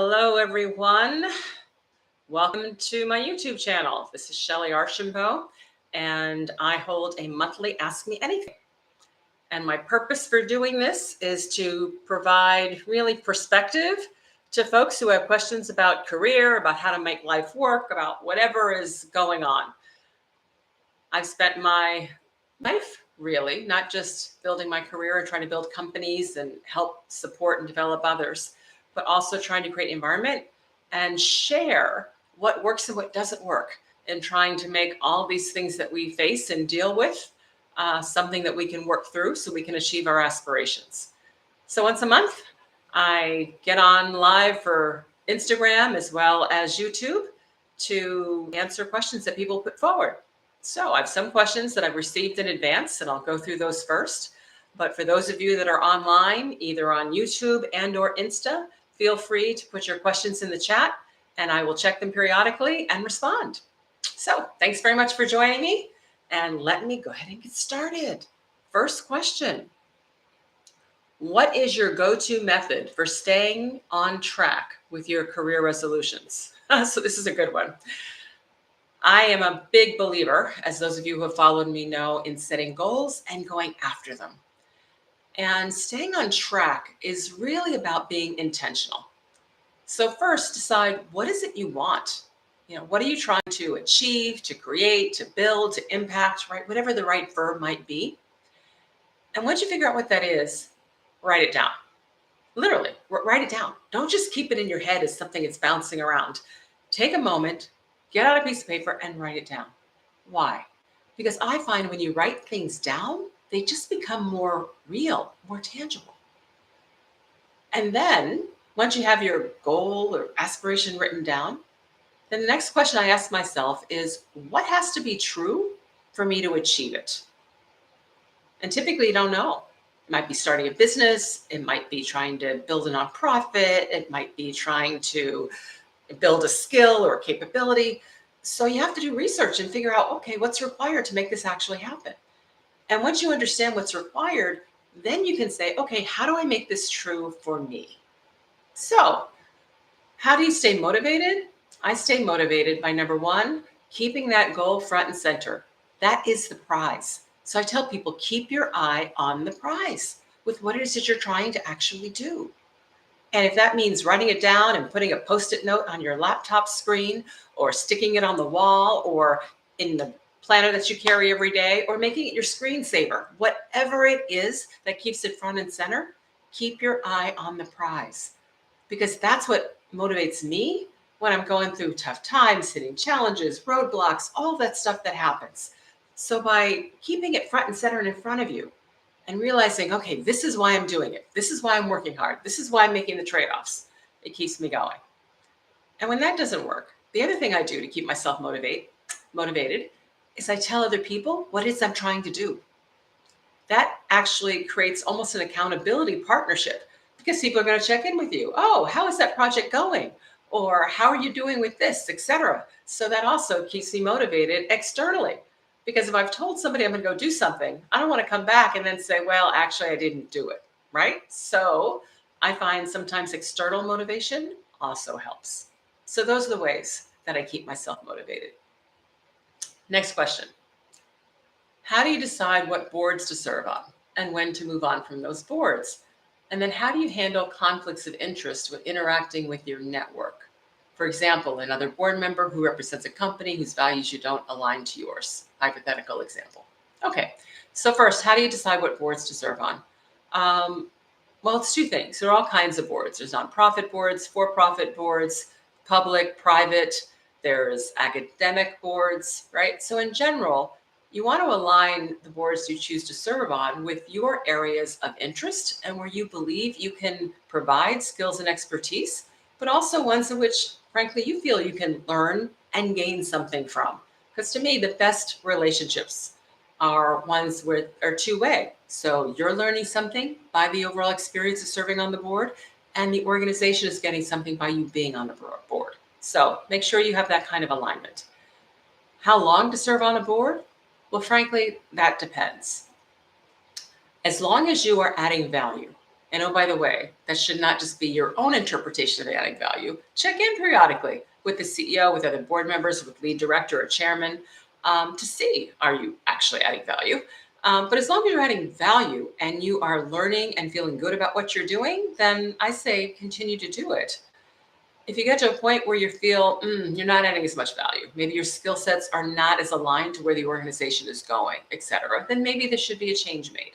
Hello, everyone. Welcome to my YouTube channel. This is Shellye Archambeau, and I hold a monthly Ask Me Anything. And my purpose for doing this is to provide really perspective to folks who have questions about career, about how to make life work, about whatever is going on. I've spent my life really not just building my career and trying to build companies and help support and develop others, but also trying to create an environment and share what works and what doesn't work, and trying to make all these things that we face and deal with something that we can work through so we can achieve our aspirations. So once a month, I get on live for Instagram as well as YouTube to answer questions that people put forward. So I have some questions that I've received in advance, and I'll go through those first. But for those of you that are online, either on YouTube and or Insta, feel free to put your questions in the chat, and I will check them periodically and respond. So thanks very much for joining me, and let me go ahead and get started. First question. What is your go-to method for staying on track with your career resolutions? So this is a good one. I am a big believer, as those of you who have followed me know, in setting goals and going after them. And staying on track is really about being intentional. So first, decide, what is it you want? What are you trying to achieve, to create, to build, to impact, right? Whatever the right verb might be. And once you figure out what that is, write it down. Literally, write it down. Don't just keep it in your head as something that's bouncing around. Take a moment, get out a piece of paper and write it down. Why? Because I find when you write things down, they just become more real, more tangible. And then once you have your goal or aspiration written down, then the next question I ask myself is, what has to be true for me to achieve it? And typically you don't know. It might be starting a business. It might be trying to build a nonprofit. It might be trying to build a skill or a capability. So you have to do research and figure out, okay, what's required to make this actually happen? And once you understand what's required, then you can say, okay, how do I make this true for me? So how do you stay motivated? I stay motivated by, number one, keeping that goal front and center. That is the prize. So I tell people, keep your eye on the prize with what it is that you're trying to actually do. And if that means writing it down and putting a Post-it note on your laptop screen, or sticking it on the wall, or in the planner that you carry every day, or making it your screensaver, whatever it is that keeps it front and center, keep your eye on the prize. Because that's what motivates me when I'm going through tough times, hitting challenges, roadblocks, all that stuff that happens. So by keeping it front and center and in front of you, and realizing, okay, this is why I'm doing it. This is why I'm working hard. This is why I'm making the trade-offs. It keeps me going. And when that doesn't work, the other thing I do to keep myself motivated is I tell other people what it is I'm trying to do. That actually creates almost an accountability partnership, because people are going to check in with you. Oh, how is that project going? Or how are you doing with this, etc. So that also keeps me motivated externally. Because if I've told somebody I'm going to go do something, I don't want to come back and then say, well, actually, I didn't do it, right? So I find sometimes external motivation also helps. So those are the ways that I keep myself motivated. Next question. How do you decide what boards to serve on and when to move on from those boards? And then how do you handle conflicts of interest with interacting with your network? For example, another board member who represents a company whose values you don't align to yours. Hypothetical example. Okay, so first, how do you decide what boards to serve on? Well, it's two things. There are all kinds of boards. There's nonprofit boards, for-profit boards, public, private. There's academic boards, right? So in general, you want to align the boards you choose to serve on with your areas of interest and where you believe you can provide skills and expertise, but also ones in which, frankly, you feel you can learn and gain something from. Because to me, the best relationships are ones where are two-way. So you're learning something by the overall experience of serving on the board, and the organization is getting something by you being on the board. So make sure you have that kind of alignment. How long to serve on a board? Well, frankly, that depends. As long as you are adding value, And oh, by the way, that should not just be your own interpretation of adding value. Check in periodically with the CEO, with other board members, with lead director or chairman to see, are you actually adding value? But as long as you're adding value and you are learning and feeling good about what you're doing, then I say continue to do it. If you get to a point where you feel you're not adding as much value, maybe your skill sets are not as aligned to where the organization is going, et cetera, then maybe there should be a change made.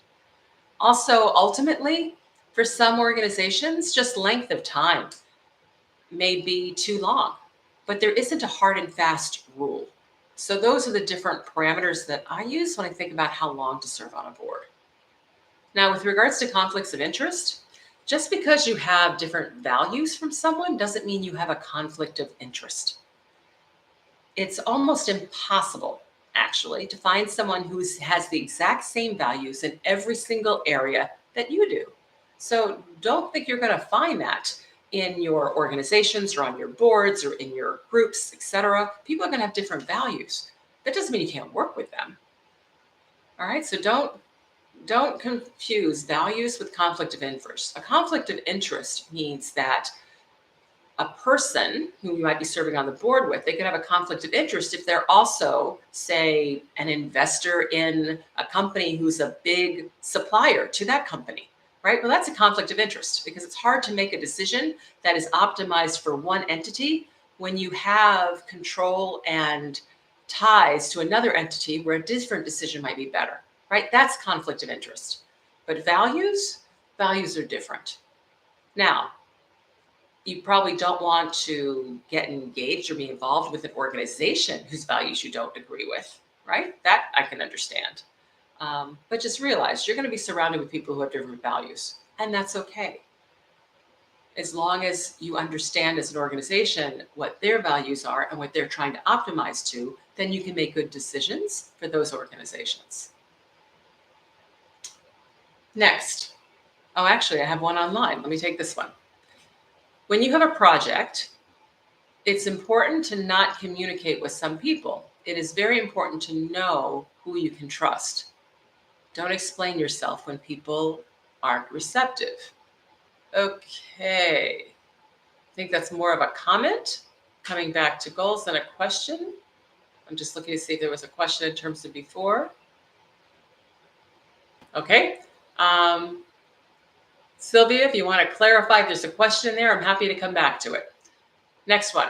Also, ultimately, for some organizations, just length of time may be too long, but there isn't a hard and fast rule. So those are the different parameters that I use when I think about how long to serve on a board. Now, with regards to conflicts of interest, just because you have different values from someone doesn't mean you have a conflict of interest. It's almost impossible, actually, to find someone who has the exact same values in every single area that you do. So don't think you're going to find that in your organizations or on your boards or in your groups, etc. People are going to have different values. That doesn't mean you can't work with them. All right, so don't confuse values with conflict of interest. A conflict of interest means that a person who you might be serving on the board with, they could have a conflict of interest if they're also, say, an investor in a company who's a big supplier to that company, right? Well, that's a conflict of interest because it's hard to make a decision that is optimized for one entity when you have control and ties to another entity where a different decision might be better, right? That's conflict of interest. But values are different. Now, you probably don't want to get engaged or be involved with an organization whose values you don't agree with, right? That I can understand. But just realize you're going to be surrounded with people who have different values, and that's okay. As long as you understand as an organization what their values are and what they're trying to optimize to, then you can make good decisions for those organizations. Next. Oh, actually, I have one online. Let me take this one. When you have a project, it's important to not communicate with some people. It is very important to know who you can trust. Don't explain yourself when people aren't receptive. Okay. I think that's more of a comment coming back to goals than a question. I'm just looking to see if there was a question in terms of before. Okay. Sylvia, if you want to clarify if there's a question there, I'm happy to come back to it. Next one.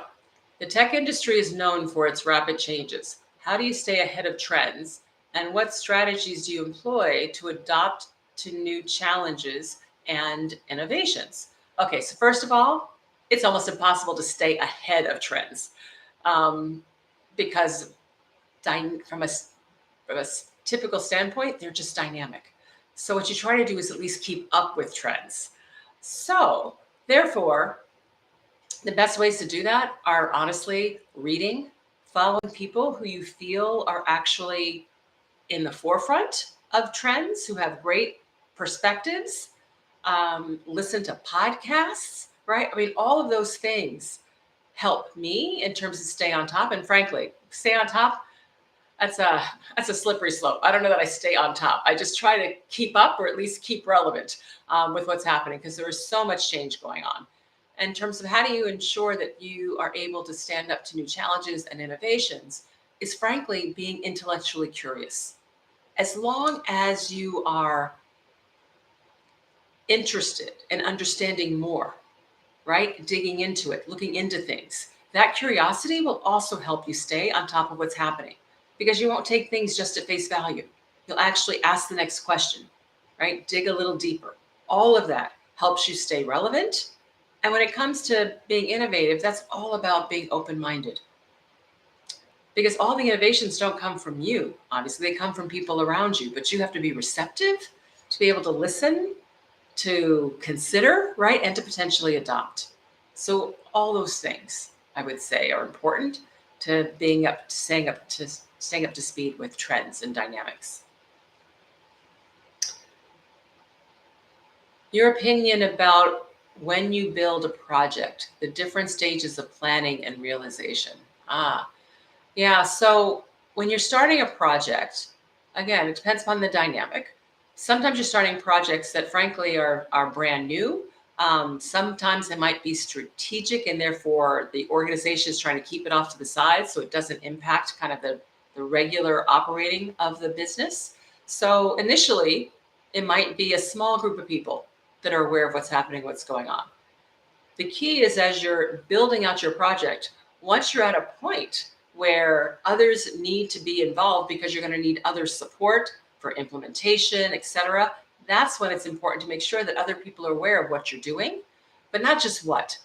The tech industry is known for its rapid changes. How do you stay ahead of trends? And what strategies do you employ to adapt to new challenges and innovations? Okay, so first of all, it's almost impossible to stay ahead of trends because from a typical standpoint, they're just dynamic. So what you try to do is at least keep up with trends. So therefore, the best ways to do that are honestly reading, following people who you feel are actually in the forefront of trends, who have great perspectives, listen to podcasts, right? I mean, all of those things help me in terms of stay on top. And frankly, stay on top, that's a slippery slope. I don't know that I stay on top. I just try to keep up or at least keep relevant with what's happening because there is so much change going on. In terms of how do you ensure that you are able to stand up to new challenges and innovations is frankly being intellectually curious. As long as you are interested in understanding more, right? Digging into it, looking into things. That curiosity will also help you stay on top of what's happening because you won't take things just at face value. You'll actually ask the next question, right? Dig a little deeper. All of that helps you stay relevant. And when it comes to being innovative, that's all about being open-minded. Because all the innovations don't come from you. Obviously, they come from people around you, but you have to be receptive to be able to listen, to consider, right? And to potentially adopt. So all those things, I would say, are important to staying up to speed with trends and dynamics. Your opinion about when you build a project, the different stages of planning and realization. Yeah. So when you're starting a project, again, it depends upon the dynamic. Sometimes you're starting projects that frankly are brand new. Sometimes it might be strategic and therefore the organization is trying to keep it off to the side so it doesn't impact kind of the regular operating of the business. So initially, it might be a small group of people that are aware of what's happening, what's going on. The key is as you're building out your project, once you're at a point where others need to be involved because you're going to need other support for implementation, etc., that's when it's important to make sure that other people are aware of what you're doing, but not just what.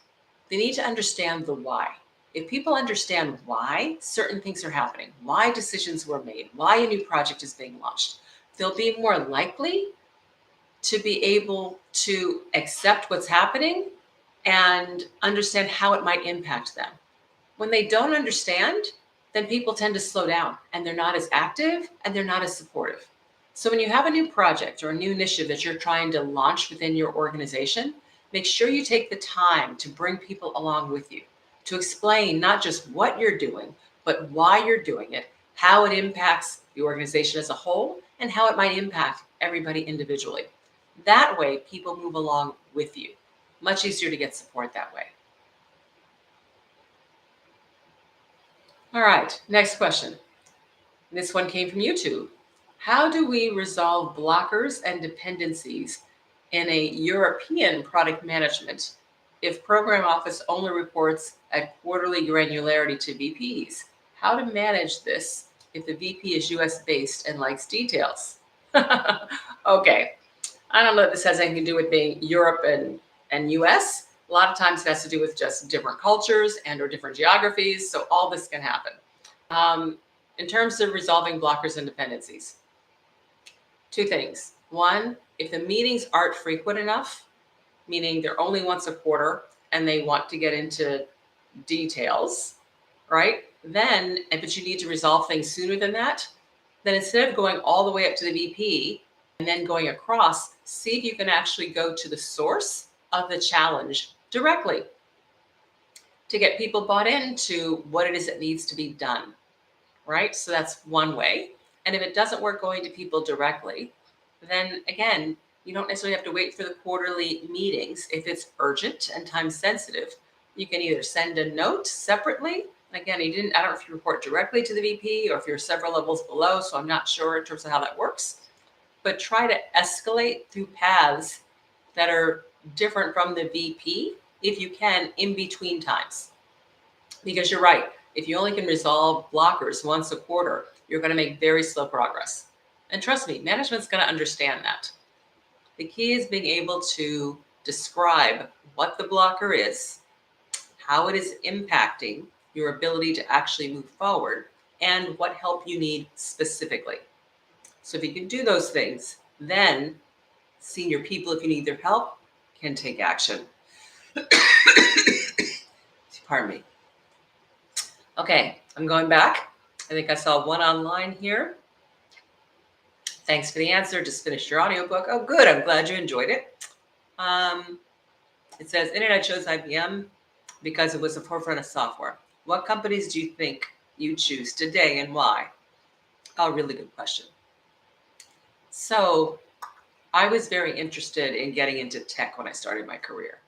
They need to understand the why. If people understand why certain things are happening, why decisions were made, why a new project is being launched, they'll be more likely to be able to accept what's happening and understand how it might impact them. When they don't understand, then people tend to slow down and they're not as active and they're not as supportive. So when you have a new project or a new initiative that you're trying to launch within your organization, make sure you take the time to bring people along with you, to explain not just what you're doing, but why you're doing it, how it impacts the organization as a whole, and how it might impact everybody individually. That way, people move along with you. Much easier to get support that way. All right, next question. This one came from YouTube. How do we resolve blockers and dependencies in a European product management if program office only reports at quarterly granularity to VPs? How to manage this if the VP is US based and likes details? Okay, I don't know if this has anything to do with being Europe and US. A lot of times it has to do with just different cultures and or different geographies. So all this can happen. In terms of resolving blockers and dependencies, two things. One, if the meetings aren't frequent enough, meaning they're only once a quarter and they want to get into details, right? Then, but you need to resolve things sooner than that, then instead of going all the way up to the VP and then going across, see if you can actually go to the source of the challenge directly to get people bought into what it is that needs to be done, right? So that's one way. And if it doesn't work going to people directly, then again, you don't necessarily have to wait for the quarterly meetings. If it's urgent and time sensitive, you can either send a note separately. Again, I don't know if you report directly to the VP or if you're several levels below, so I'm not sure in terms of how that works. But try to escalate through paths that are different from the VP if you can in between times. Because you're right, if you only can resolve blockers once a quarter, you're going to make very slow progress. And trust me, management's going to understand that. The key is being able to describe what the blocker is, how it is impacting your ability to actually move forward, and what help you need specifically. So if you can do those things, then senior people, if you need their help, can take action. Pardon me. Okay, I'm going back. I think I saw one online here. Thanks for the answer. Just finished your audiobook. Oh, good. I'm glad you enjoyed it. It says, Internet chose IBM because it was the forefront of software. What companies do you think you choose today and why? Oh, really good question. So I was very interested in getting into tech when I started my career.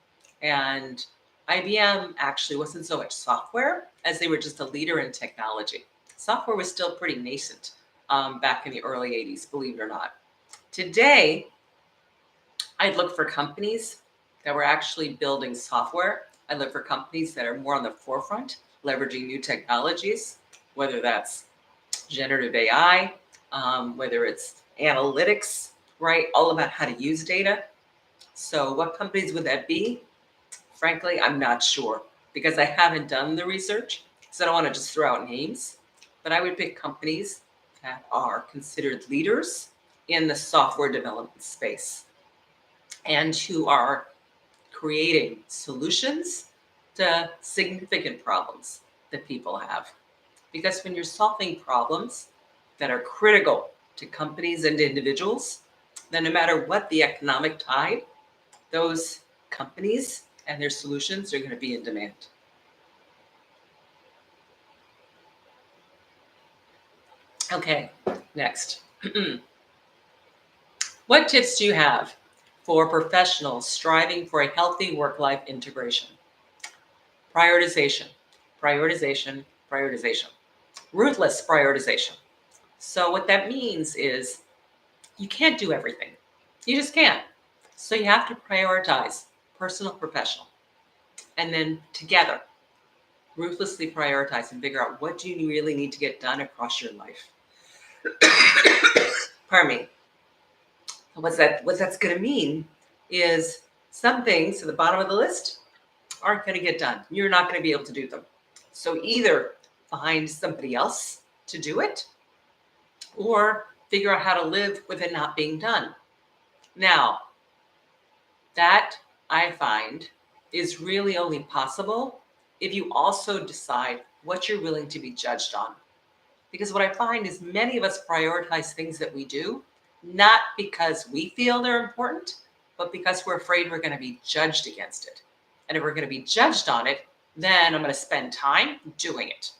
And IBM actually wasn't so much software as they were just a leader in technology. Software was still pretty nascent back in the early 80s, believe it or not. Today, I'd look for companies that were actually building software. I'd look for companies that are more on the forefront, leveraging new technologies, whether that's generative AI, whether it's analytics, right? All about how to use data. So what companies would that be? Frankly, I'm not sure because I haven't done the research. So I don't want to just throw out names, but I would pick companies that are considered leaders in the software development space and who are creating solutions to significant problems that people have. Because when you're solving problems that are critical to companies and individuals, then no matter what the economic tide, those companies and their solutions are going to be in demand. Okay, next. What tips do you have for professionals striving for a healthy work-life integration? Prioritization, prioritization, prioritization. Ruthless prioritization. So what that means is you can't do everything. You just can't. So you have to prioritize personal, professional, and then together, ruthlessly prioritize and figure out what do you really need to get done across your life. Pardon me. What that's going to mean is some things at the bottom of the list aren't going to get done. You're not going to be able to do them. So either find somebody else to do it or figure out how to live with it not being done. Now, that I find is really only possible if you also decide what you're willing to be judged on. Because what I find is many of us prioritize things that we do, not because we feel they're important, but because we're afraid we're going to be judged against it. And if we're going to be judged on it, then I'm going to spend time doing it.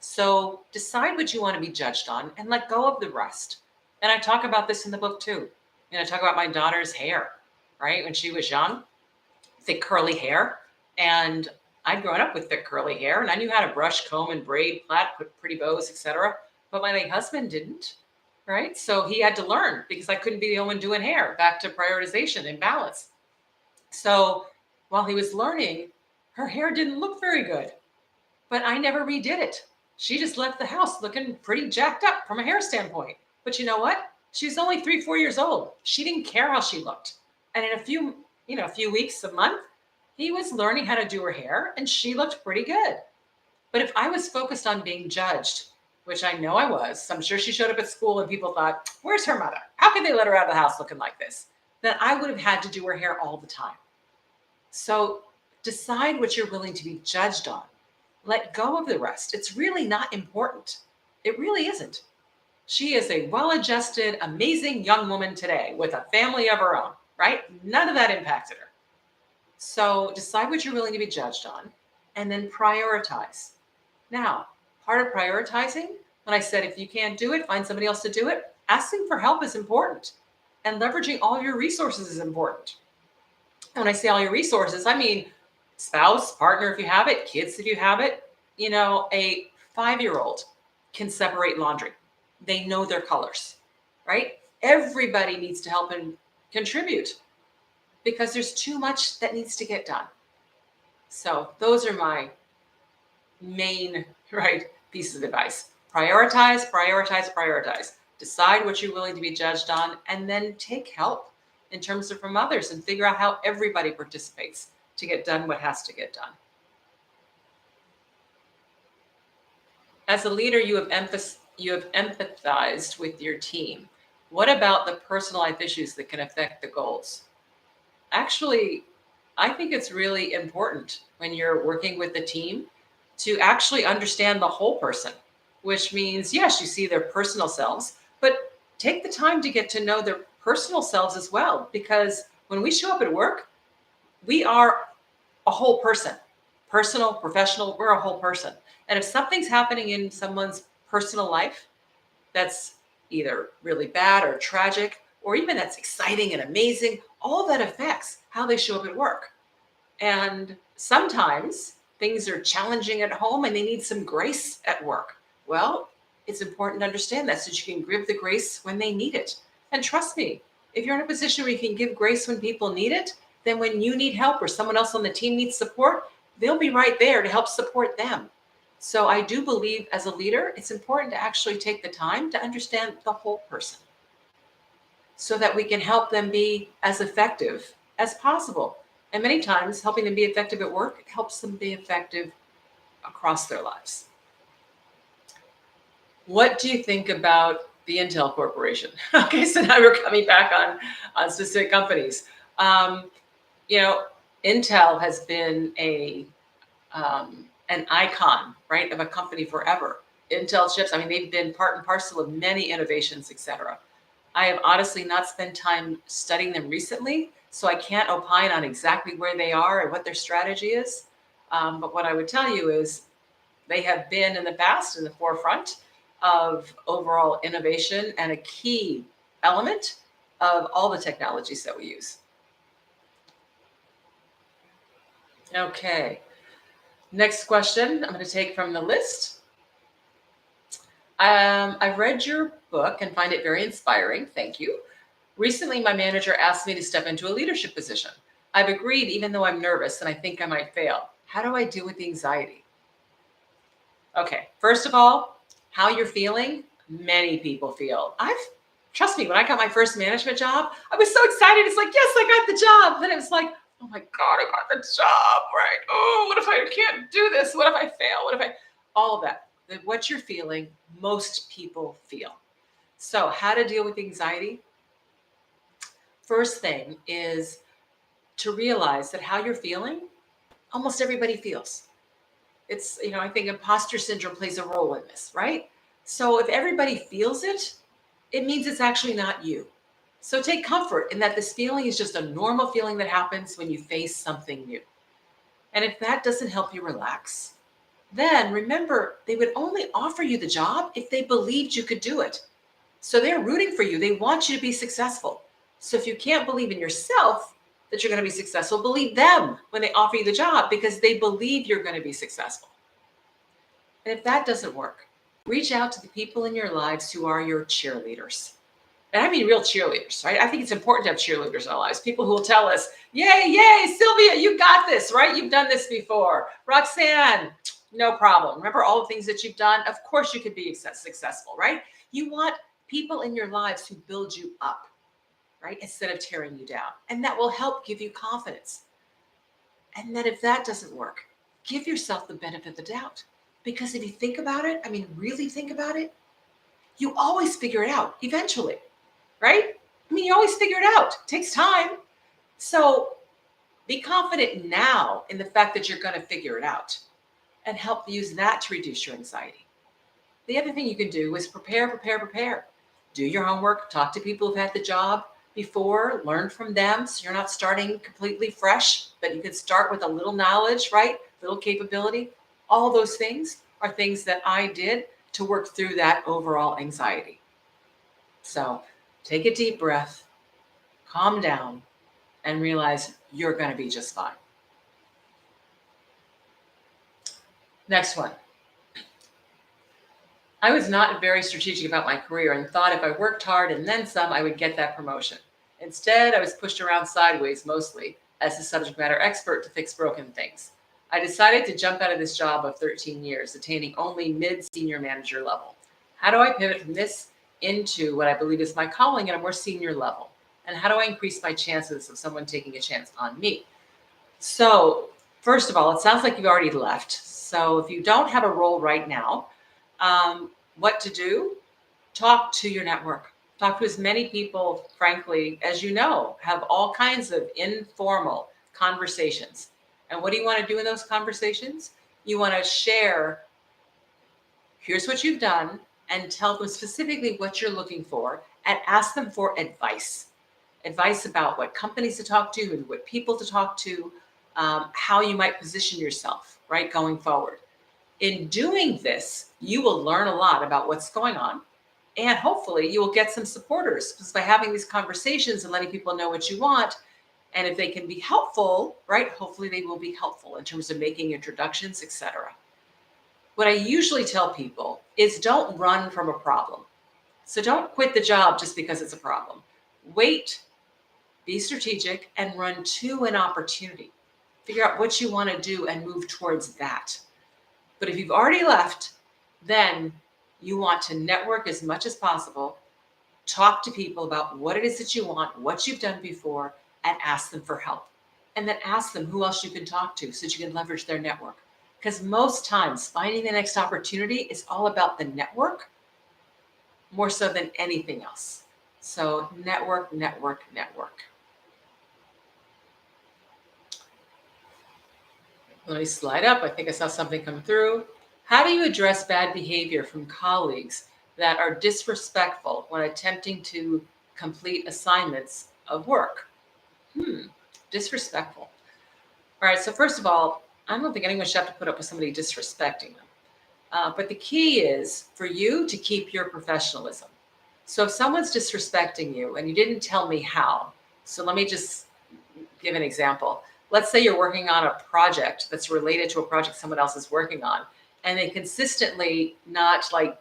So decide what you want to be judged on and let go of the rest. And I talk about this in the book too. And I talk about my daughter's hair, right? When she was young, thick curly hair. And I'd grown up with thick curly hair and I knew how to brush, comb, and braid, plait, put pretty bows, etc. But my late husband didn't, right? So he had to learn because I couldn't be the only one doing hair. Back to prioritization and balance. So while he was learning, her hair didn't look very good, but I never redid it. She just left the house looking pretty jacked up from a hair standpoint. But you know what? She was only 3, 4 years old. She didn't care how she looked. And in a few weeks, a month, he was learning how to do her hair and she looked pretty good. But if I was focused on being judged, which I know I was, I'm sure she showed up at school and people thought, where's her mother? How could they let her out of the house looking like this? Then I would have had to do her hair all the time. So decide what you're willing to be judged on. Let go of the rest. It's really not important. It really isn't. She is a well-adjusted, amazing young woman today with a family of her own, right? None of that impacted her. So decide what you're willing to be judged on and then prioritize. Now, part of prioritizing, when I said if you can't do it, find somebody else to do it, asking for help is important. And leveraging all your resources is important. And when I say all your resources, I mean spouse, partner if you have it, kids if you have it. A 5-year-old can separate laundry. They know their colors, right? Everybody needs to help and contribute because there's too much that needs to get done. So those are my main, pieces of advice. Prioritize, prioritize, prioritize. Decide what you're willing to be judged on, and then take help in terms of from others and figure out how everybody participates to get done what has to get done. As a leader, you have empathized with your team. What about the personal life issues that can affect the goals? Actually, I think it's really important when you're working with the team to actually understand the whole person, which means, yes, you see their personal selves, but take the time to get to know their personal selves as well. Because when we show up at work, we are a whole person, personal, professional, we're a whole person. And if something's happening in someone's personal life that's either really bad or tragic, or even that's exciting and amazing, all that affects how they show up at work. And sometimes things are challenging at home and they need some grace at work. Well, it's important to understand that so you can give the grace when they need it. And trust me, if you're in a position where you can give grace when people need it, then when you need help or someone else on the team needs support, they'll be right there to help support them. So I do believe as a leader, it's important to actually take the time to understand the whole person so that we can help them be as effective as possible. And many times helping them be effective at work helps them be effective across their lives. What do you think about the Intel Corporation? Okay, so now we're coming back on specific companies. Intel has been an icon, right, of a company forever. Intel chips, they've been part and parcel of many innovations, etc. I have honestly not spent time studying them recently, so I can't opine on exactly where they are and what their strategy is. But what I would tell you is they have been in the past in the forefront of overall innovation and a key element of all the technologies that we use. Okay. Next question I'm going to take from the list. I've read your book and find it very inspiring. Thank you. Recently, my manager asked me to step into a leadership position. I've agreed, even though I'm nervous and I think I might fail. How do I deal with the anxiety? Okay, first of all, how you're feeling, many people feel. Trust me, when I got my first management job, I was so excited. It's like, yes, I got the job. Then it was like, oh my God, I got the job, right? Oh, what if I can't do this? What if I fail? All of that. What you're feeling, most people feel. So how to deal with anxiety? First thing is to realize that how you're feeling, almost everybody feels. It's, I think imposter syndrome plays a role in this, right? So if everybody feels it, it means it's actually not you. So take comfort in that this feeling is just a normal feeling that happens when you face something new. And if that doesn't help you relax, then remember they would only offer you the job if they believed you could do it. So they're rooting for you. They want you to be successful. So if you can't believe in yourself that you're going to be successful, believe them when they offer you the job because they believe you're going to be successful. And if that doesn't work, reach out to the people in your lives who are your cheerleaders. And I mean real cheerleaders, right? I think it's important to have cheerleaders in our lives. People who will tell us, yay, yay, Sylvia, you got this, right? You've done this before. Roxanne, no problem. Remember all the things that you've done? Of course you could be successful, right? You want people in your lives who build you up, right? Instead of tearing you down. And that will help give you confidence. And then if that doesn't work, give yourself the benefit of the doubt. Because if you think about it, really think about it, you always figure it out eventually, right? You always figure it out. It takes time. So be confident now in the fact that you're going to figure it out and help use that to reduce your anxiety. The other thing you can do is prepare. Do your homework, talk to people who've had the job before, learn from them so you're not starting completely fresh, but you can start with a little knowledge, right? Little capability. All those things are things that I did to work through that overall anxiety. So take a deep breath, calm down, and realize you're going to be just fine. Next one. I was not very strategic about my career and thought if I worked hard and then some, I would get that promotion. Instead, I was pushed around sideways mostly as a subject matter expert to fix broken things. I decided to jump out of this job of 13 years, attaining only mid-senior manager level. How do I pivot from this into what I believe is my calling at a more senior level? And how do I increase my chances of someone taking a chance on me? So, first of all, it sounds like you've already left. So if you don't have a role right now, what to do? Talk to your network. Talk to as many people, frankly, as you know, have all kinds of informal conversations. And what do you want to do in those conversations? You want to share, here's what you've done, and tell them specifically what you're looking for, and ask them for advice. Advice about what companies to talk to and what people to talk to, how you might position yourself, right, going forward. In doing this, you will learn a lot about what's going on. And hopefully you will get some supporters because by having these conversations and letting people know what you want, and if they can be helpful, right, hopefully they will be helpful in terms of making introductions, etc. What I usually tell people is don't run from a problem. So don't quit the job just because it's a problem. Wait, be strategic, and run to an opportunity. Figure out what you want to do and move towards that. But if you've already left, then you want to network as much as possible, talk to people about what it is that you want, what you've done before, and ask them for help. And then ask them who else you can talk to so that you can leverage their network. Because most times finding the next opportunity is all about the network more so than anything else. So network. Let me slide up. I think I saw something come through. How do you address bad behavior from colleagues that are disrespectful when attempting to complete assignments of work? Disrespectful. All right, so first of all, I don't think anyone should have to put up with somebody disrespecting them. But the key is for you to keep your professionalism. So if someone's disrespecting you and you didn't tell me how, so let me just give an example. Let's say you're working on a project that's related to a project someone else is working on, and they consistently not like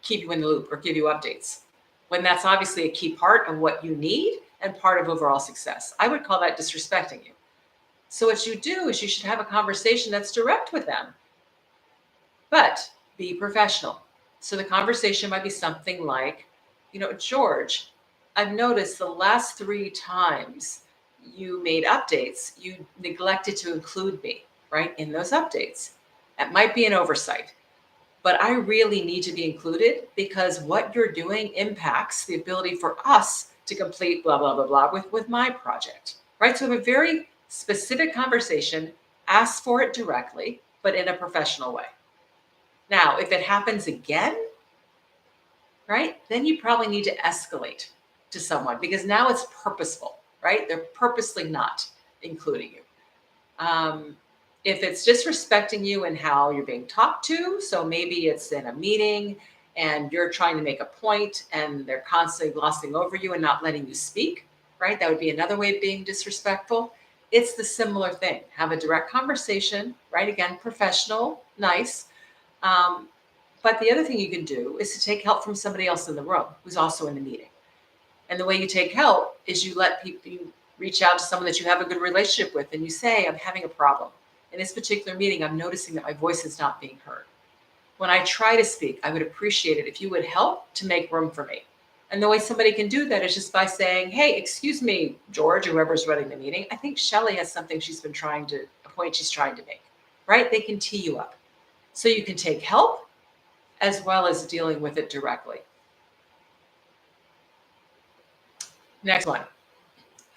keep you in the loop or give you updates, when that's obviously a key part of what you need and part of overall success. I would call that disrespecting you. So what you do is you should have a conversation that's direct with them, but be professional. So the conversation might be something like, George, I've noticed the last 3 times you made updates, you neglected to include me, right, in those updates. That might be an oversight, but I really need to be included because what you're doing impacts the ability for us to complete blah, blah, blah, blah with my project, right? So have a very specific conversation, ask for it directly, but in a professional way. Now, if it happens again, right, then you probably need to escalate to someone because now it's purposeful, right? They're purposely not including you. If it's disrespecting you and how you're being talked to, so maybe it's in a meeting and you're trying to make a point and they're constantly glossing over you and not letting you speak, right? That would be another way of being disrespectful. It's the similar thing. Have a direct conversation, right? Again, professional, nice. But the other thing you can do is to take help from somebody else in the room who's also in the meeting. And the way you take help is you let people, you reach out to someone that you have a good relationship with and you say, I'm having a problem. In this particular meeting, I'm noticing that my voice is not being heard. When I try to speak, I would appreciate it if you would help to make room for me. And the way somebody can do that is just by saying, hey, excuse me, George, whoever's running the meeting, I think Shellye has something a point she's trying to make, right? They can tee you up. So you can take help as well as dealing with it directly. Next one.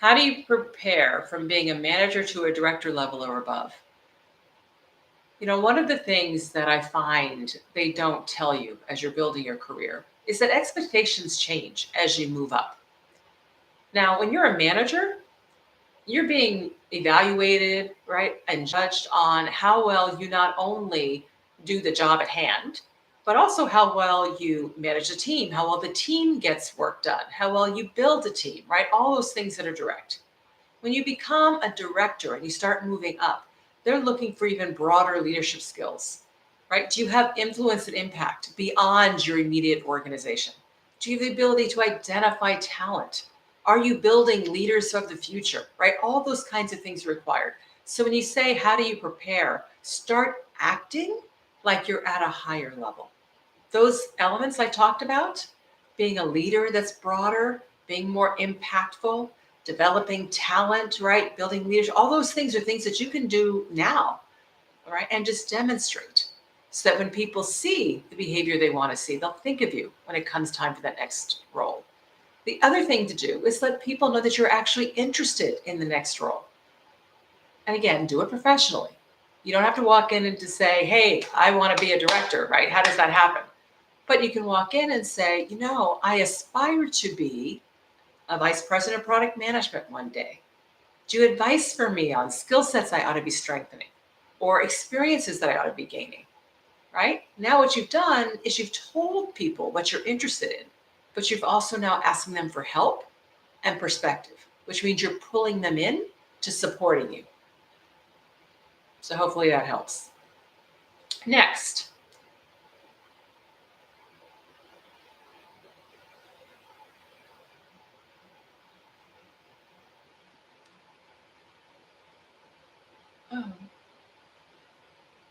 How do you prepare from being a manager to a director level or above? One of the things that I find they don't tell you as you're building your career is that expectations change as you move up. Now, when you're a manager, you're being evaluated, right, and judged on how well you not only do the job at hand, but also how well you manage a team, how well the team gets work done, how well you build a team, right? All those things that are direct. When you become a director and you start moving up, they're looking for even broader leadership skills, right? Do you have influence and impact beyond your immediate organization? Do you have the ability to identify talent? Are you building leaders of the future, right? All those kinds of things are required. So when you say, how do you prepare? Start acting like you're at a higher level. Those elements I talked about, being a leader that's broader, being more impactful, developing talent, right? Building leadership, all those things are things that you can do now, all right? And just demonstrate so that when people see the behavior they want to see, they'll think of you when it comes time for that next role. The other thing to do is let people know that you're actually interested in the next role. And again, do it professionally. You don't have to walk in and to say, hey, I want to be a director, right? How does that happen? But you can walk in and say, I aspire to be a vice president of product management one day. Do you have advice for me on skill sets I ought to be strengthening or experiences that I ought to be gaining, right? Now what you've done is you've told people what you're interested in, but you've also now asking them for help and perspective, which means you're pulling them in to supporting you. So hopefully that helps. Next. Oh.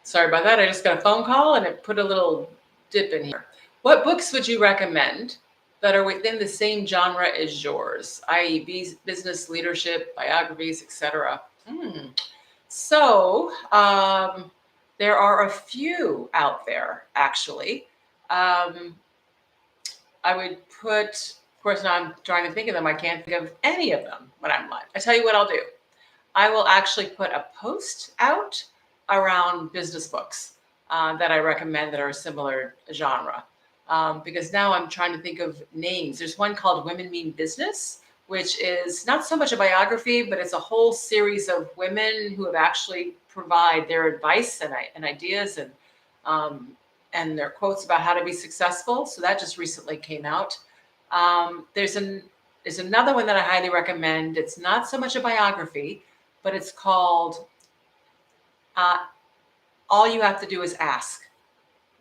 Sorry about that. I just got a phone call and it put a little dip in here. What books would you recommend that are within the same genre as yours, i.e. business, leadership, biographies, etc.? So there are a few out there, actually. I would put, of course, now I'm trying to think of them. I can't think of any of them when I'm live. I tell you what I'll do. I will actually put a post out around business books that I recommend that are a similar genre. Because now I'm trying to think of names. There's one called Women Mean Business, which is not so much a biography, but it's a whole series of women who have actually provide their advice and ideas and their quotes about how to be successful. So that just recently came out. There's another one that I highly recommend. It's not so much a biography, but it's called uh, All You Have to Do Is Ask,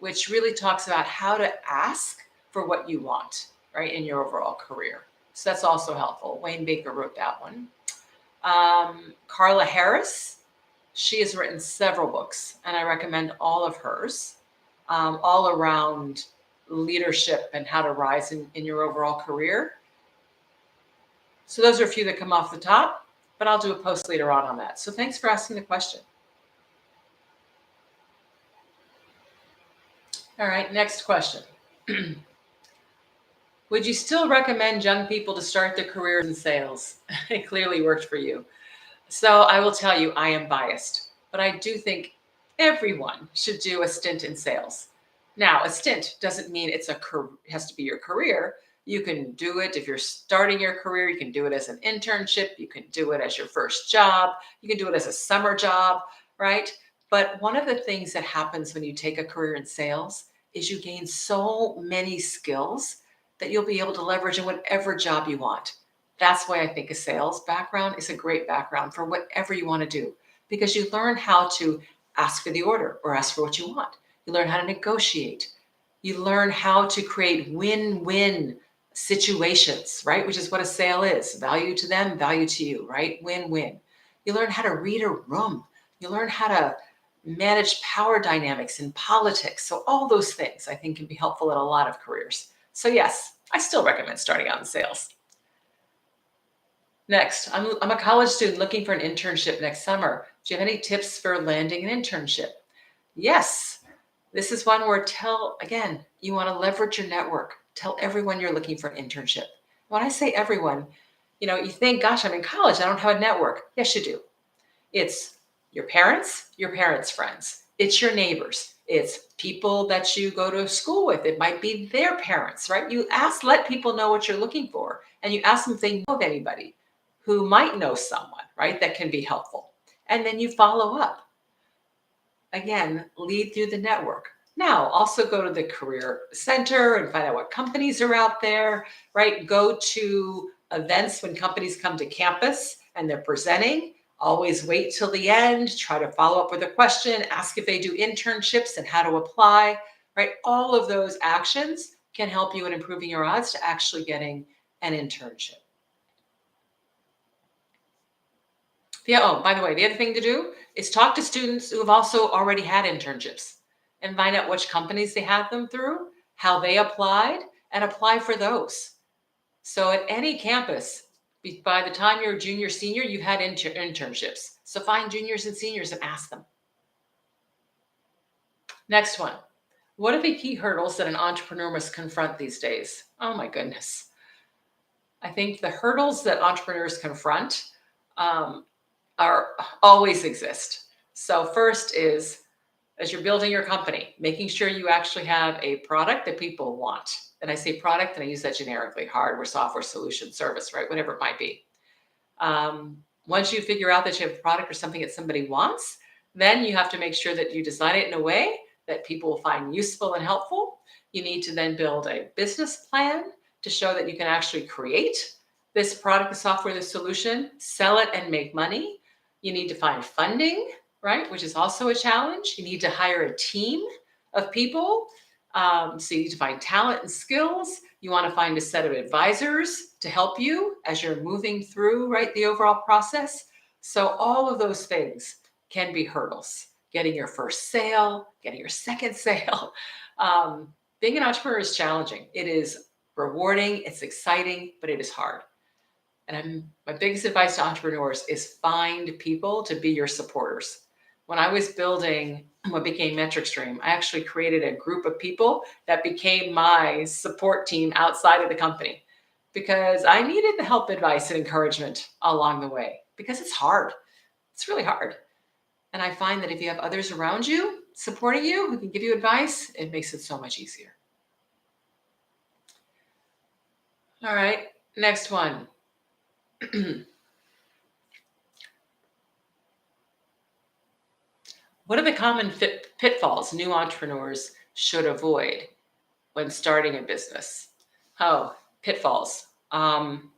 which really talks about how to ask for what you want, right, in your overall career. So that's also helpful. Wayne Baker wrote that one. Carla Harris, she has written several books, and I recommend all of hers, all around leadership and how to rise in your overall career. So those are a few that come off the top, but I'll do a post later on that. So thanks for asking the question. All right, next question. Would you still recommend young people to start their careers in sales? It clearly worked for you. So I will tell you, I am biased, but I do think everyone should do a stint in sales. Now, a stint doesn't mean it has to be your career. You can do it if you're starting your career. You can do it as an internship. You can do it as your first job. You can do it as a summer job, right? But one of the things that happens when you take a career in sales is you gain so many skills that you'll be able to leverage in whatever job you want. That's why I think a sales background is a great background for whatever you want to do, because you learn how to ask for the order or ask for what you want. You learn how to negotiate. You learn how to create win-win situations, right? Which is what a sale is. Value to them, value to you, right? Win-win. You learn how to read a room. You learn how to manage power dynamics in politics. So all those things I think can be helpful in a lot of careers. So yes, I still recommend starting out in sales. Next, I'm a college student looking for an internship next summer. Do you have any tips for landing an internship? Yes, this is one where again, you want to leverage your network. Tell everyone you're looking for an internship. When I say everyone, you think, gosh, I'm in college, I don't have a network. Yes, you do. It's your parents' friends. It's your neighbors. It's people that you go to school with. It might be their parents, right? Let people know what you're looking for, and you ask them if they know of anybody who might know someone, right, that can be helpful. And then you follow up. Again, lead through the network. Now, also go to the Career Center and find out what companies are out there, right? Go to events when companies come to campus and they're presenting. Always wait till the end, try to follow up with a question, ask if they do internships and how to apply, right? All of those actions can help you in improving your odds to actually getting an internship. Yeah. Oh, by the way, the other thing to do is talk to students who have also already had internships and find out which companies they had them through, how they applied, and apply for those. So at any campus, by the time you're a junior, senior, you've had internships. So find juniors and seniors and ask them. Next one. What are the key hurdles that an entrepreneur must confront these days? Oh my goodness. I think the hurdles that entrepreneurs confront are always exist. So first is, as you're building your company, making sure you actually have a product that people want. And I say product, and I use that generically: hardware, software, solution, service, right? Whatever it might be. Once you figure out that you have a product or something that somebody wants, then you have to make sure that you design it in a way that people will find useful and helpful. You need to then build a business plan to show that you can actually create this product, the software, the solution, sell it and make money. You need to find funding, right? Which is also a challenge. You need to hire a team of people. So you need to find talent and skills. You want to find a set of advisors to help you as you're moving through, right, the overall process. So all of those things can be hurdles. Getting your first sale, getting your second sale. Being an entrepreneur is challenging. It is rewarding, it's exciting, but it is hard. And my biggest advice to entrepreneurs is find people to be your supporters. When I was building what became Metric Stream, I actually created a group of people that became my support team outside of the company, because I needed the help, advice, and encouragement along the way, because it's hard. It's really hard. And I find that if you have others around you supporting you who can give you advice, it makes it so much easier. All right, next one. What are the common pitfalls new entrepreneurs should avoid when starting a business? Oh, pitfalls. One,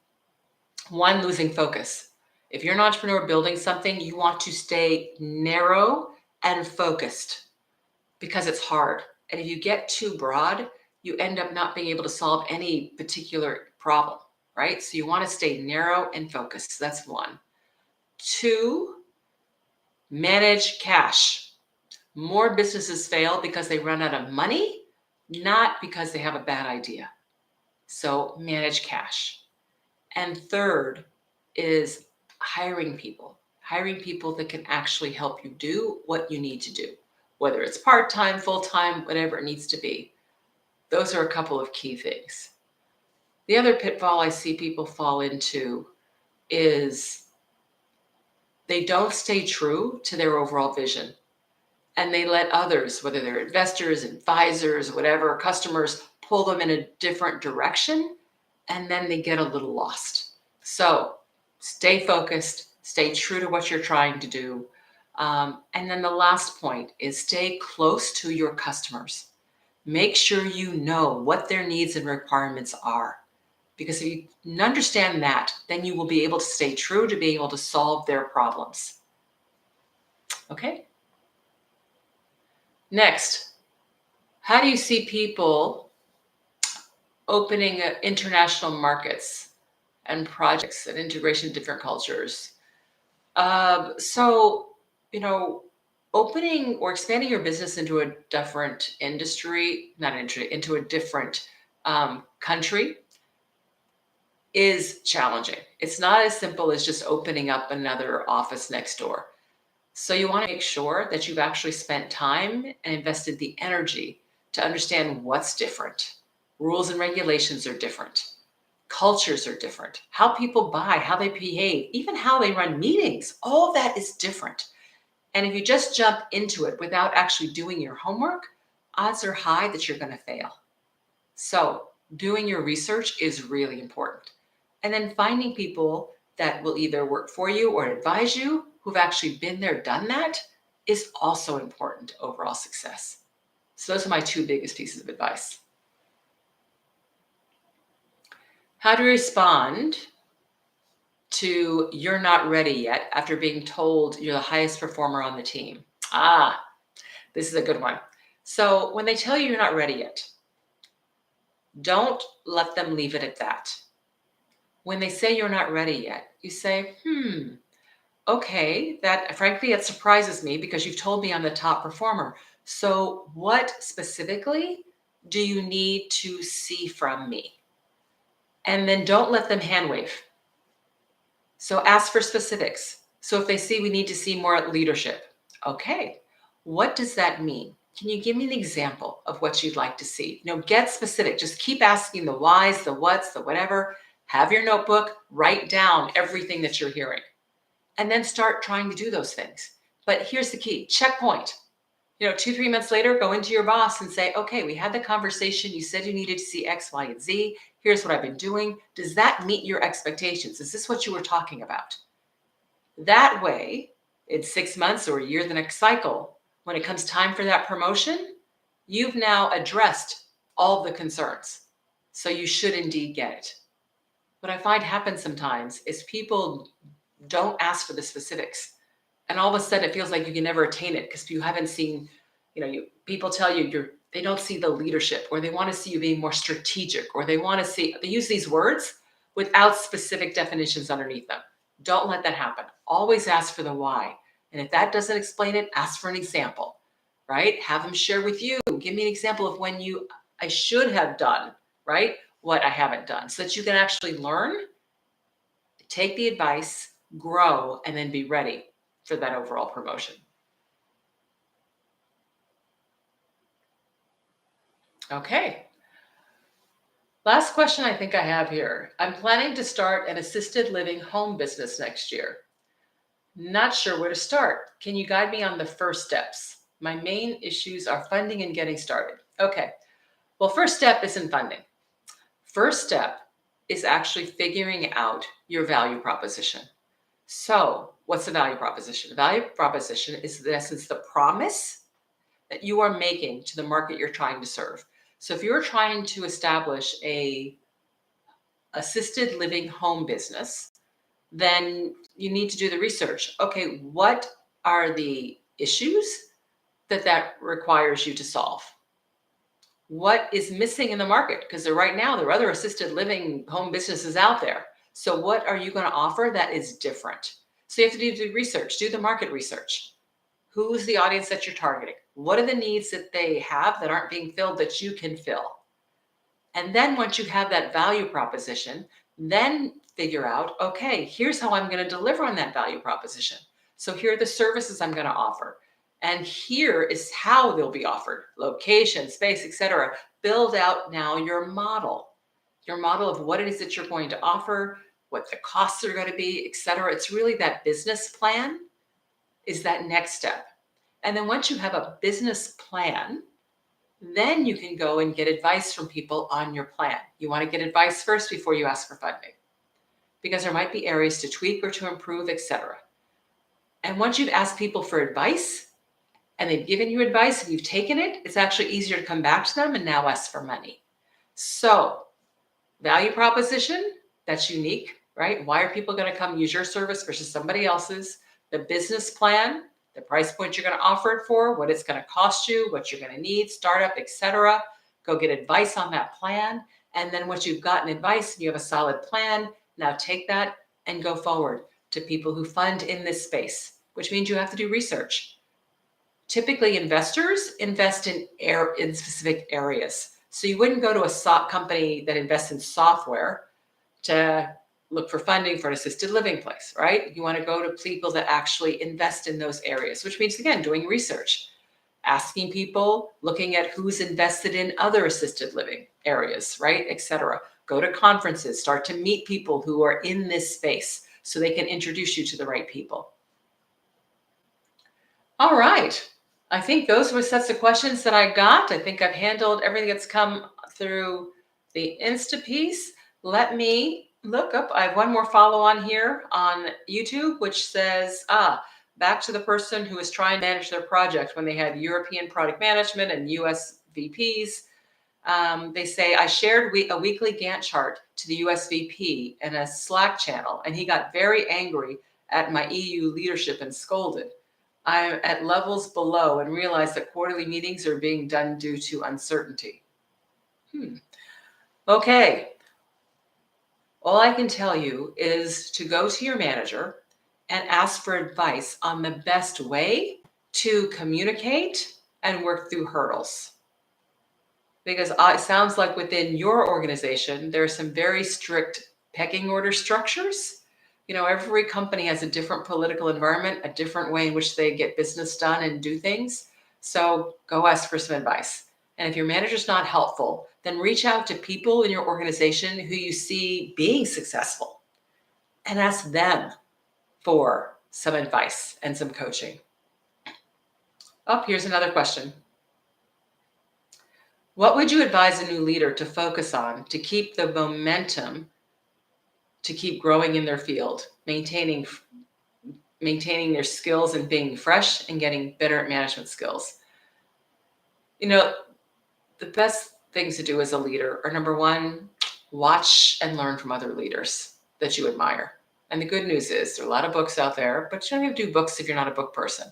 losing focus. If you're an entrepreneur building something, you want to stay narrow and focused because it's hard. And if you get too broad, you end up not being able to solve any particular problem, right? So you want to stay narrow and focused. That's one. Two, manage cash. More businesses fail because they run out of money, not because they have a bad idea. So manage cash. And third is hiring people that can actually help you do what you need to do, whether it's part-time, full-time, whatever it needs to be. Those are a couple of key things. The other pitfall I see people fall into is they don't stay true to their overall vision. And they let others, whether they're investors, advisors, whatever, customers, pull them in a different direction, and then they get a little lost. So stay focused, stay true to what you're trying to do. And then the last point is stay close to your customers. Make sure you know what their needs and requirements are. Because if you understand that, then you will be able to stay true to being able to solve their problems. Okay? Next, how do you see people opening international markets and projects and integration of different cultures? Opening or expanding your business into a different industry, into a different country is challenging. It's not as simple as just opening up another office next door. So you want to make sure that you've actually spent time and invested the energy to understand what's different. Rules and regulations are different. Cultures are different. How people buy, how they behave, even how they run meetings, all of that is different. And if you just jump into it without actually doing your homework, odds are high that you're going to fail. So doing your research is really important. And then finding people that will either work for you or advise you who've actually been there, done that, is also important to overall success. So those are my two biggest pieces of advice. How to respond to you're not ready yet after being told you're the highest performer on the team. This is a good one. So when they tell you you're not ready yet, don't let them leave it at that. When they say you're not ready yet, you say, okay, that frankly, it surprises me because you've told me I'm the top performer. So what specifically do you need to see from me? And then don't let them hand wave. So ask for specifics. So if they see we need to see more leadership, okay, what does that mean? Can you give me an example of what you'd like to see? Get specific. Just keep asking the whys, the whats, the whatever. Have your notebook, write down everything that you're hearing, and then start trying to do those things. But here's the key, checkpoint. 2-3 months later, go into your boss and say, okay, we had the conversation. You said you needed to see X, Y, and Z. Here's what I've been doing. Does that meet your expectations? Is this what you were talking about? That way, in 6 months or a year, the next cycle, when it comes time for that promotion, you've now addressed all the concerns. So you should indeed get it. What I find happens sometimes is people don't ask for the specifics. And all of a sudden it feels like you can never attain it because you haven't seen, people tell you they don't see the leadership, or they want to see you being more strategic, or they use these words without specific definitions underneath them. Don't let that happen. Always ask for the why. And if that doesn't explain it, ask for an example, right? Have them share with you. Give me an example of when I should have done, right? What I haven't done, so that you can actually learn, take the advice, grow, and then be ready for that overall promotion. Okay. Last question I think I have here. I'm planning to start an assisted living home business next year. Not sure where to start. Can you guide me on the first steps? My main issues are funding and getting started. Okay. Well, first step isn't funding. First step is actually figuring out your value proposition. So what's the value proposition? The value proposition is, in essence, the promise that you are making to the market you're trying to serve. So if you're trying to establish a assisted living home business, then you need to do the research. Okay, what are the issues that requires you to solve? What is missing in the market? Because right now there are other assisted living home businesses out there. So what are you going to offer that is different? So you have to do the research, do the market research. Who's the audience that you're targeting? What are the needs that they have that aren't being filled that you can fill? And then once you have that value proposition, then figure out, okay, here's how I'm going to deliver on that value proposition. So here are the services I'm going to offer. And here is how they'll be offered: location, space, etc. Build out now your model of what it is that you're going to offer, what the costs are going to be, etc. It's really that business plan is that next step. And then once you have a business plan, then you can go and get advice from people on your plan. You want to get advice first before you ask for funding, because there might be areas to tweak or to improve, etc. And once you've asked people for advice and they've given you advice and you've taken it, it's actually easier to come back to them and now ask for money. So value proposition, that's unique, right? Why are people going to come use your service versus somebody else's? The business plan, the price point you're going to offer it for, what it's going to cost you, what you're going to need, startup, etc. Go get advice on that plan. And then once you've gotten advice and you have a solid plan, now take that and go forward to people who fund in this space, which means you have to do research. Typically, investors invest in specific areas. So you wouldn't go to a company that invests in software to look for funding for an assisted living place, right? You want to go to people that actually invest in those areas, which means, again, doing research, asking people, looking at who's invested in other assisted living areas, right, etc. Go to conferences, start to meet people who are in this space so they can introduce you to the right people. All right. I think those were sets of questions that I got. I think I've handled everything that's come through the Instapiece. Let me look up. I have one more follow on here on YouTube, which says, back to the person who was trying to manage their project when they had European product management and US VPs. They say, I shared a weekly Gantt chart to the US VP in a Slack channel, and he got very angry at my EU leadership and scolded. I'm at levels below and realize that quarterly meetings are being done due to uncertainty. Okay. All I can tell you is to go to your manager and ask for advice on the best way to communicate and work through hurdles. Because it sounds like within your organization, there are some very strict pecking order structures. You know, every company has a different political environment, a different way in which they get business done and do things. So go ask for some advice. And if your manager's not helpful, then reach out to people in your organization who you see being successful and ask them for some advice and some coaching. Oh, here's another question. What would you advise a new leader to focus on to keep the momentum to keep growing in their field, maintaining their skills and being fresh and getting better at management skills? You know, the best things to do as a leader are, number one, watch and learn from other leaders that you admire. And the good news is there are a lot of books out there, but you don't have to do books if you're not a book person.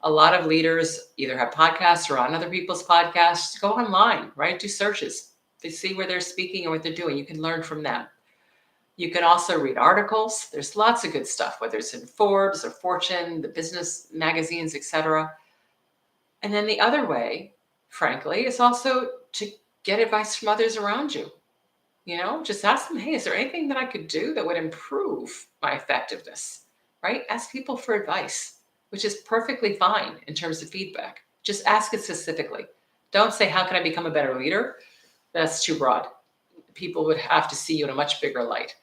A lot of leaders either have podcasts or on other people's podcasts. Go online, right? Do searches to see where they're speaking and what they're doing. You can learn from them. You can also read articles. There's lots of good stuff, whether it's in Forbes or Fortune, the business magazines, etc. And then the other way, frankly, is also to get advice from others around you. You know, just ask them, hey, is there anything that I could do that would improve my effectiveness, right? Ask people for advice, which is perfectly fine in terms of feedback. Just ask it specifically. Don't say, how can I become a better leader? That's too broad. People would have to see you in a much bigger light.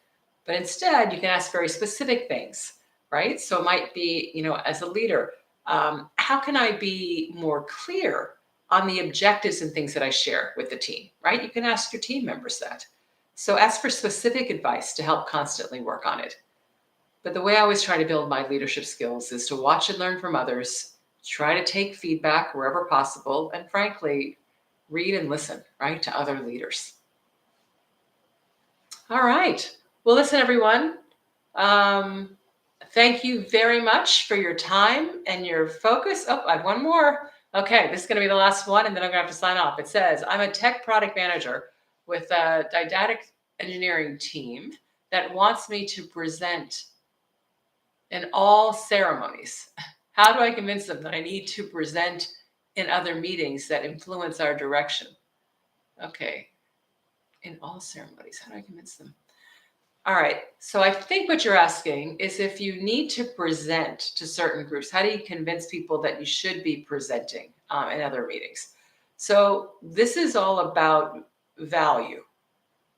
But instead, you can ask very specific things, right? So it might be, you know, as a leader, how can I be more clear on the objectives and things that I share with the team, right? You can ask your team members that. So ask for specific advice to help constantly work on it. But the way I always try to build my leadership skills is to watch and learn from others, try to take feedback wherever possible, and frankly, read and listen, right, to other leaders. All right. Well, listen, everyone. Thank you very much for your time and your focus. Oh, I have one more. Okay, this is going to be the last one, and then I'm going to have to sign off. It says, I'm a tech product manager with a didactic engineering team that wants me to present in all ceremonies. How do I convince them that I need to present in other meetings that influence our direction? Okay, in all ceremonies, how do I convince them? All right, so I think what you're asking is if you need to present to certain groups, how do you convince people that you should be presenting in other meetings? So this is all about value.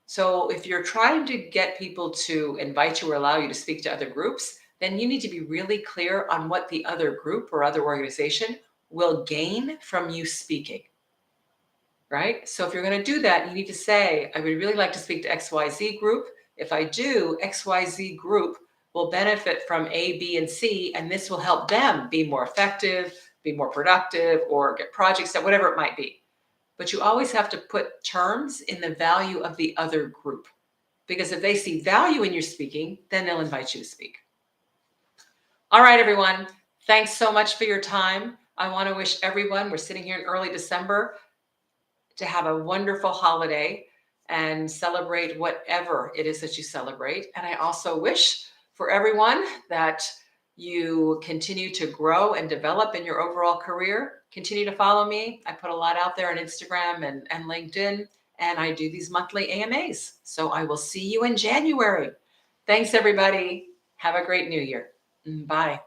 So if you're trying to get people to invite you or allow you to speak to other groups, then you need to be really clear on what the other group or other organization will gain from you speaking, right? So if you're going to do that, you need to say, I would really like to speak to XYZ group. If I do, XYZ group will benefit from A, B, and C, and this will help them be more effective, be more productive, or get projects done, whatever it might be. But you always have to put terms in the value of the other group. Because if they see value in your speaking, then they'll invite you to speak. All right, everyone. Thanks so much for your time. I want to wish everyone, we're sitting here in early December, to have a wonderful holiday and celebrate whatever it is that you celebrate. And I also wish for everyone that you continue to grow and develop in your overall career. Continue to follow me. I put a lot out there on Instagram and LinkedIn, and I do these monthly AMAs. So I will see you in January. Thanks, everybody. Have a great new year. Bye.